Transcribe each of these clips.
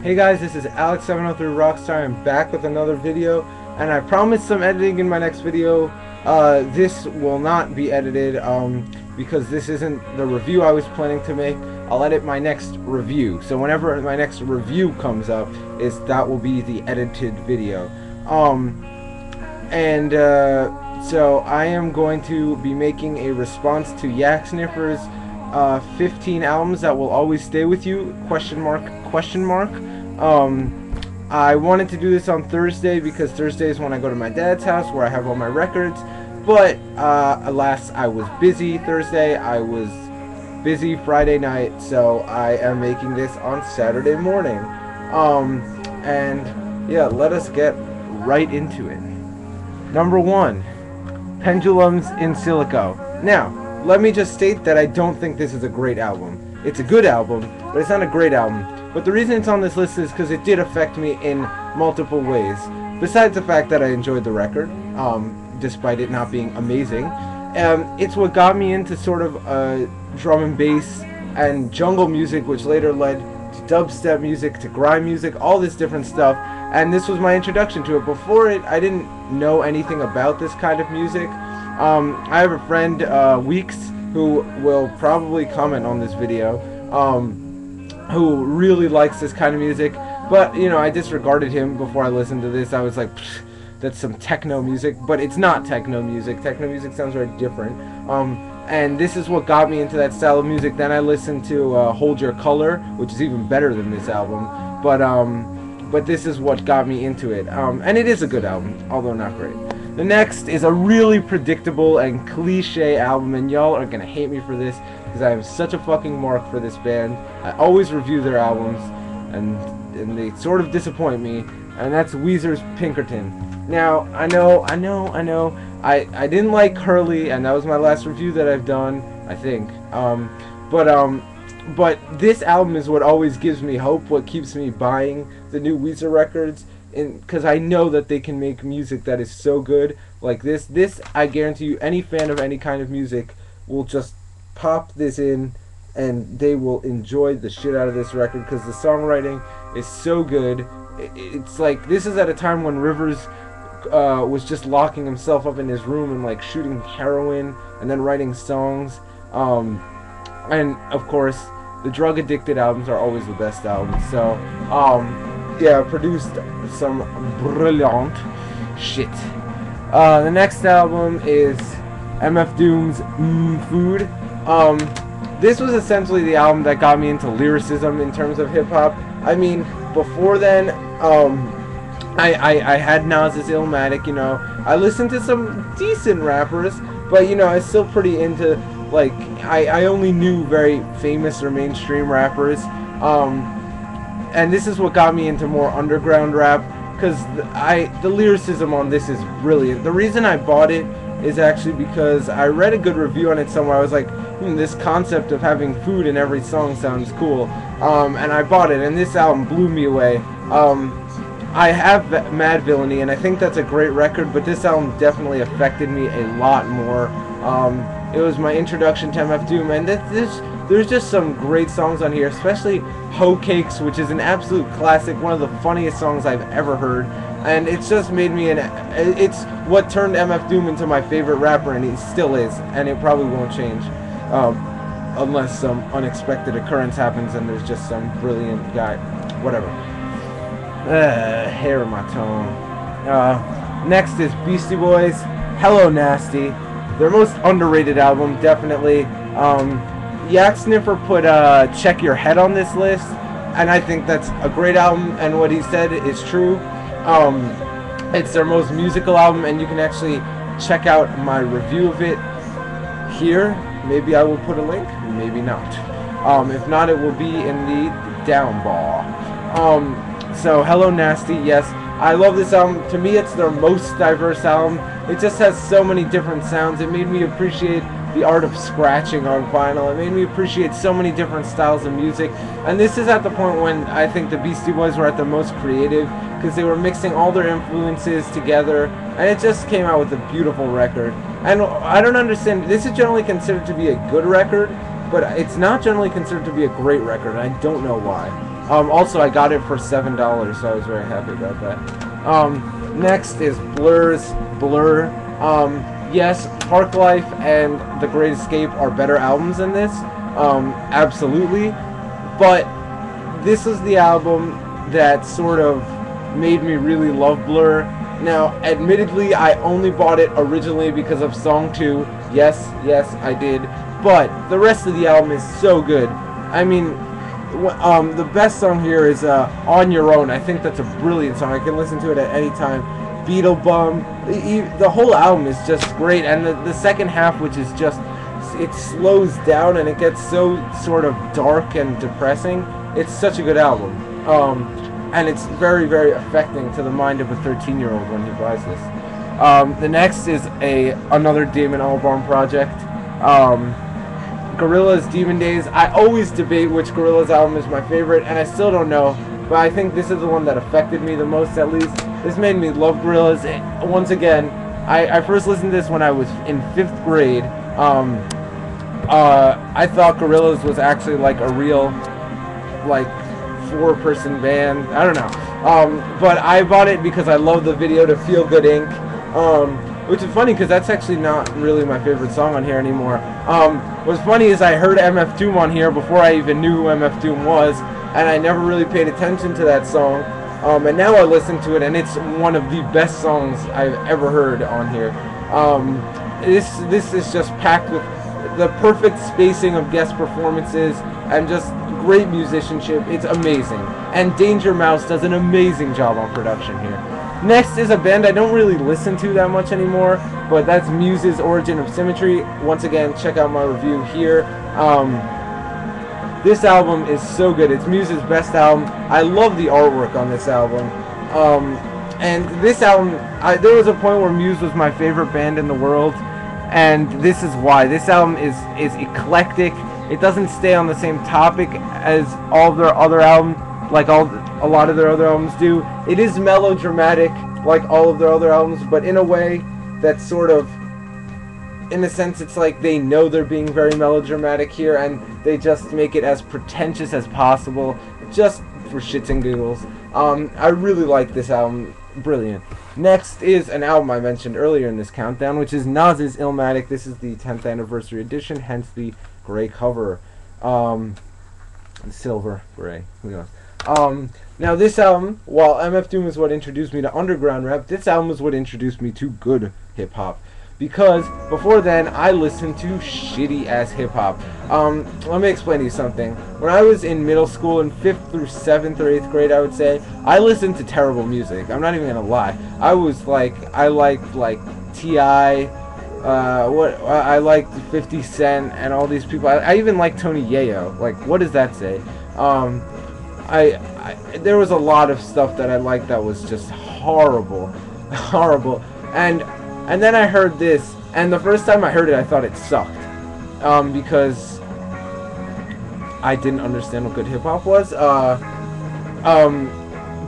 Hey guys, this is Alex703 Rockstar. I'm back with another video, and I promised some editing in my next video. This will not be edited because this isn't the review I was planning to make. I'll edit my next review. So whenever my next review comes up, that will be the edited video. So I am going to be making a response to Yak Sniffer's 15 albums that will always stay with you, question mark. I wanted to do this on Thursday because Thursday is when I go to my dad's house where I have all my records, but alas, I was busy Thursday. I was busy Friday night, so I am making this on Saturday morning. And yeah, let us get right into it. Number 1, Pendulums in Silico. Now, let me just state that I don't think this is a great album. It's a good album, but it's not a great album. But the reason it's on this list is because it did affect me in multiple ways. Besides the fact that I enjoyed the record, despite it not being amazing, it's what got me into sort of drum and bass and jungle music, which later led to dubstep music, to grime music, all this different stuff. And this was my introduction to it. Before it, I didn't know anything about this kind of music. I have a friend, Weeks, who will probably comment on this video, who really likes this kind of music, but you know, I disregarded him before I listened to this. I was like, that's some techno music, but it's not techno music. Techno music sounds very different. And this is what got me into that style of music. Then I listened to Hold Your Color, which is even better than this album, but this is what got me into it. And it is a good album, although not great. The next is a really predictable and cliche album, and y'all are gonna hate me for this because I have such a fucking mark for this band. I always review their albums, and they sort of disappoint me, and that's Weezer's Pinkerton. Now, I know, I didn't like Hurley, and that was my last review that I've done, I think. But this album is what always gives me hope, what keeps me buying the new Weezer records, because I know that they can make music that is so good like this. This, I guarantee you, any fan of any kind of music will just pop this in and they will enjoy the shit out of this record because the songwriting is so good. It's like, this is at a time when Rivers was just locking himself up in his room and like shooting heroin and then writing songs. And of course, the Drug Addicted albums are always the best albums. So, yeah, produced some brilliant shit. The next album is MF Doom's Food. This was essentially the album that got me into lyricism in terms of hip-hop. I mean, before then, I had Nas's Illmatic, you know. I listened to some decent rappers, but, you know, I was still pretty into, like, I only knew very famous or mainstream rappers. And this is what got me into more underground rap, because the lyricism on this is brilliant. The reason I bought it is actually because I read a good review on it somewhere. I was like, this concept of having food in every song sounds cool. And I bought it, and this album blew me away. I have Mad Villainy, and I think that's a great record, but this album definitely affected me a lot more. It was my introduction to MF Doom, and there's just some great songs on here, especially Hoe Cakes, which is an absolute classic, one of the funniest songs I've ever heard, and it's just made me it's what turned MF Doom into my favorite rapper, and he still is, and it probably won't change, unless some unexpected occurrence happens and there's just some brilliant guy, whatever. Hair in my tongue. Next is Beastie Boys, Hello Nasty, their most underrated album, definitely. Yak Sniffer put Check Your Head on this list, and I think that's a great album, and what he said is true. It's their most musical album, and you can actually check out my review of it here. Maybe I will put a link, maybe not. If not, it will be in the down bar. So Hello Nasty, yes, I love this album. To me, it's their most diverse album. It just has so many different sounds. It made me appreciate the art of scratching on vinyl. It made me appreciate so many different styles of music. And this is at the point when I think the Beastie Boys were at their most creative, because they were mixing all their influences together, and it just came out with a beautiful record. And I don't understand, this is generally considered to be a good record, but it's not generally considered to be a great record, and I don't know why. Also, I got it for $7, so I was very happy about that. Next is Blur. Yes, Parklife and The Great Escape are better albums than this. Absolutely. But this is the album that sort of made me really love Blur. Now, admittedly, I only bought it originally because of Song 2. Yes, I did. But the rest of the album is so good. I mean, the best song here is On Your Own. I think that's a brilliant song. I can listen to it at any time. Beetle Bum. The whole album is just great. And the second half, which is just, it slows down and it gets so sort of dark and depressing. It's such a good album. And it's very, very affecting to the mind of a 13-year-old when he buys this. The next is another Damon Albarn project. Gorillaz Demon Days. I always debate which Gorillaz album is my favorite, and I still don't know, but I think this is the one that affected me the most, at least. This made me love Gorillaz. Once again, I first listened to this when I was in 5th grade. I thought Gorillaz was actually like a real, like, 4-person band. I don't know. But I bought it because I love the video to Feel Good Inc. Which is funny because that's actually not really my favorite song on here anymore. What's funny is I heard MF Doom on here before I even knew who MF Doom was, and I never really paid attention to that song. And now I listen to it, and it's one of the best songs I've ever heard on here. This is just packed with the perfect spacing of guest performances and just great musicianship. It's amazing. And Danger Mouse does an amazing job on production here. Next is a band I don't really listen to that much anymore, but that's Muse's Origin of Symmetry. Once again, check out my review here. This album is so good. It's Muse's best album. I love the artwork on this album. And this album, there was a point where Muse was my favorite band in the world, and this is why. This album is eclectic. It doesn't stay on the same topic as all of their other albums, like a lot of their other albums do. It is melodramatic, like all of their other albums, but in a way that's sort of, in a sense, it's like they know they're being very melodramatic here, and they just make it as pretentious as possible, just for shits and giggles. I really like this album. Brilliant. Next is an album I mentioned earlier in this countdown, which is Nas's Illmatic. This is the 10th anniversary edition, hence the gray cover. Silver, gray, who knows. Now this album, while MF Doom is what introduced me to underground rap, this album is what introduced me to good hip-hop. Because before then, I listened to shitty-ass hip-hop. Let me explain to you something. When I was in middle school, in 5th through 7th or 8th grade, I would say, I listened to terrible music. I'm not even gonna lie. I liked, like, T.I., I liked 50 Cent and all these people. I even liked Tony Yayo. Like, what does that say? There was a lot of stuff that I liked that was just horrible. Horrible. And then I heard this, and the first time I heard it, I thought it sucked. Because I didn't understand what good hip-hop was.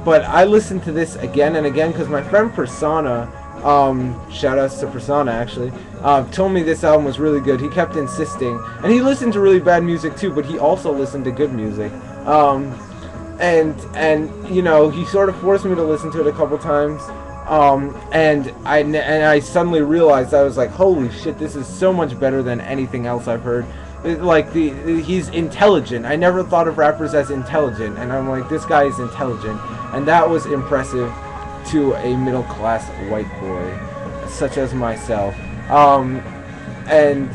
But I listened to this again and again, because my friend Persona, shout-outs to Persona, actually, told me this album was really good. He kept insisting. And he listened to really bad music, too, but he also listened to good music. And you know, he sort of forced me to listen to it a couple times. And I suddenly realized, I was like, holy shit, this is so much better than anything else I've heard. He's intelligent. I never thought of rappers as intelligent, and I'm like, this guy is intelligent. And that was impressive to a middle-class white boy, such as myself. And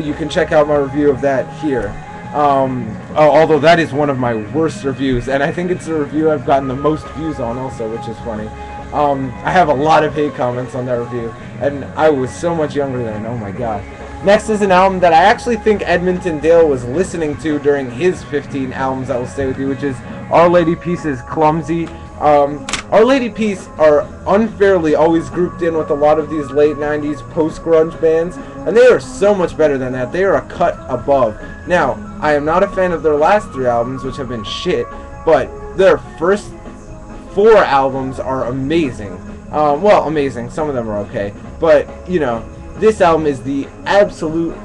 you can check out my review of that here. Although that is one of my worst reviews, and I think it's the review I've gotten the most views on also, which is funny. I have a lot of hate comments on that review, and I was so much younger then, oh my god. Next is an album that I actually think Edmonton Dale was listening to during his 15 albums that will stay with you, which is Our Lady Peace's Clumsy. Our Lady Peace are unfairly always grouped in with a lot of these late 90s post-grunge bands, and they are so much better than that. They are a cut above. Now, I am not a fan of their last 3 albums, which have been shit, but their first 4 albums are amazing. Well, amazing. Some of them are okay. But, you know, this album is the absolute